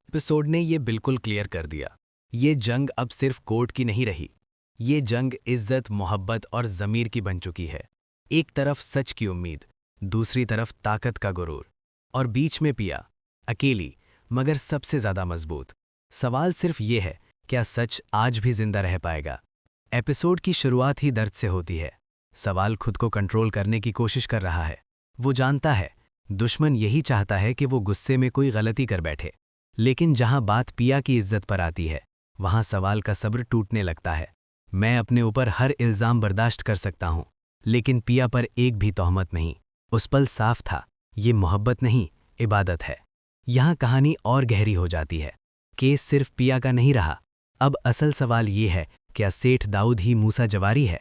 Episode ने ये बिल्कुल क्लियर कर दिया। ये जंग अब सिर्फ कोर्ट की नहीं रही। ये जंग इज्जत, मोहब्बत और ज़मीर की बन चुकी है। एक तरफ सच की उम्मीद, दूसरी तरफ ताकत का गुरूर, और बीच में पिया, अकेली मगर सबसे ज़्यादा मजबूत। सवाल सिर्फ ये है, क्या सच आज भी जिंदा रह पाएगा? एपिसोड की शुरुआत ही दर्द से होती है। सवाल खुद को कंट्रोल करने की कोशिश कर रहा है। वो जानता है दुश्मन यही चाहता है कि वो गुस्से में कोई गलती कर बैठे। लेकिन जहां बात पिया की इज्जत पर आती है, वहां सवाल का सब्र टूटने लगता है। मैं अपने ऊपर हर इल्ज़ाम बर्दाश्त कर सकता हूं, लेकिन पिया पर एक भी तोहमत नहीं। उस पल साफ था, ये मोहब्बत नहीं, इबादत है। यहां कहानी और गहरी हो जाती है। केस सिर्फ पिया का नहीं रहा। अब असल सवाल ये है, क्या सेठ दाऊद ही मूसा जवारी है?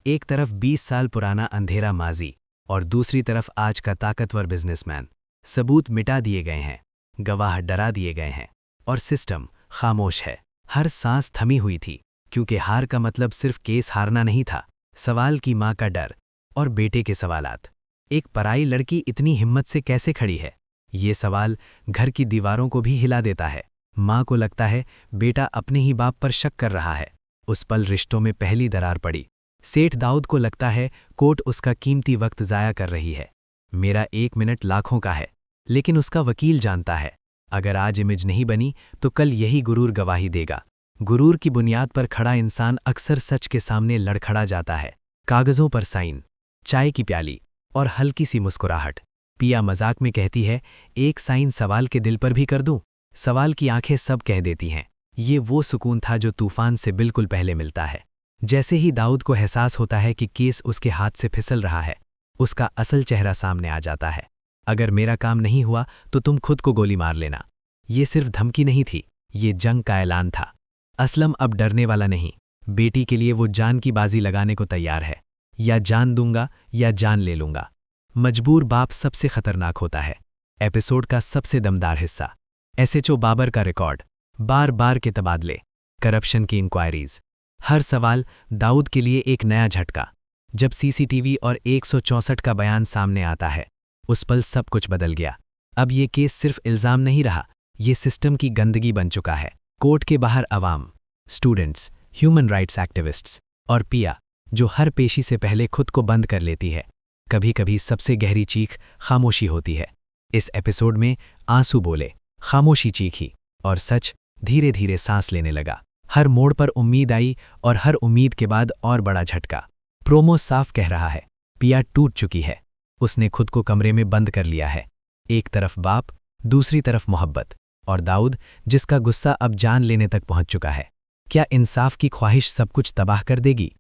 एक तरफ 20 साल पुराना अंधेरा माजी और दूसरी तरफ आज का ताकतवर बिजनेसमैन। सबूत मिटा दिए गए हैं, गवाह डरा दिए गए हैं, और सिस्टम खामोश है। हर सांस थमी हुई थी, क्योंकि हार का मतलब सिर्फ केस हारना नहीं था। सवाल की माँ का डर और बेटे के सवालात। एक पराई लड़की इतनी हिम्मत से कैसे खड़ी है? ये सवाल घर की दीवारों को भी हिला देता है। माँ को लगता है बेटा अपने ही बाप पर शक कर रहा है। उस पल रिश्तों में पहली दरार पड़ी। सेठ दाऊद को लगता है कोर्ट उसका कीमती वक्त ज़ाया कर रही है। मेरा 1 मिनट लाखों का है, लेकिन उसका वकील जानता है अगर आज इमेज नहीं बनी तो कल यही गुरूर गवाही देगा। गुरूर की बुनियाद पर खड़ा इंसान अक्सर सच के सामने लड़खड़ा जाता है। कागज़ों पर साइन, चाय की प्याली और हल्की सी मुस्कुराहट। पिया मजाक में कहती है, एक साइन सवाल के दिल पर भी कर दूं। सवाल की आंखें सब कह देती हैं। ये वो सुकून था जो तूफान से बिल्कुल पहले मिलता है। जैसे ही दाऊद को एहसास होता है कि केस उसके हाथ से फिसल रहा है, उसका असल चेहरा सामने आ जाता है। अगर मेरा काम नहीं हुआ तो तुम खुद को गोली मार लेना। ये सिर्फ धमकी नहीं थी, ये जंग का ऐलान था। असलम अब डरने वाला नहीं। बेटी के लिए वो जान की बाजी लगाने को तैयार है। या जान दूंगा या जान ले लूंगा। मजबूर बाप सबसे खतरनाक होता है। एपिसोड का सबसे दमदार हिस्सा, एसएचओ बाबर का रिकॉर्ड, बार बार के तबादले, करप्शन की इंक्वायरीज। हर सवाल दाऊद के लिए एक नया झटका। जब सीसीटीवी और 164 का बयान सामने आता है, उस पल सब कुछ बदल गया। अब ये केस सिर्फ इल्ज़ाम नहीं रहा, ये सिस्टम की गंदगी बन चुका है। कोर्ट के बाहर अवाम, स्टूडेंट्स, ह्यूमन राइट्स एक्टिविस्ट्स और पिया, जो हर पेशी से पहले खुद को बंद कर लेती है। कभी कभी सबसे गहरी चीख खामोशी होती है। इस एपिसोड में आंसू बोले, खामोशी चीखी, और सच धीरे धीरे सांस लेने लगा। हर मोड़ पर उम्मीद आई, और हर उम्मीद के बाद और बड़ा झटका। प्रोमो साफ कह रहा है, पिया टूट चुकी है। उसने खुद को कमरे में बंद कर लिया है। एक तरफ बाप, दूसरी तरफ मोहब्बत, और दाऊद जिसका गुस्सा अब जान लेने तक पहुंच चुका है। क्या इंसाफ की ख्वाहिश सब कुछ तबाह कर देगी?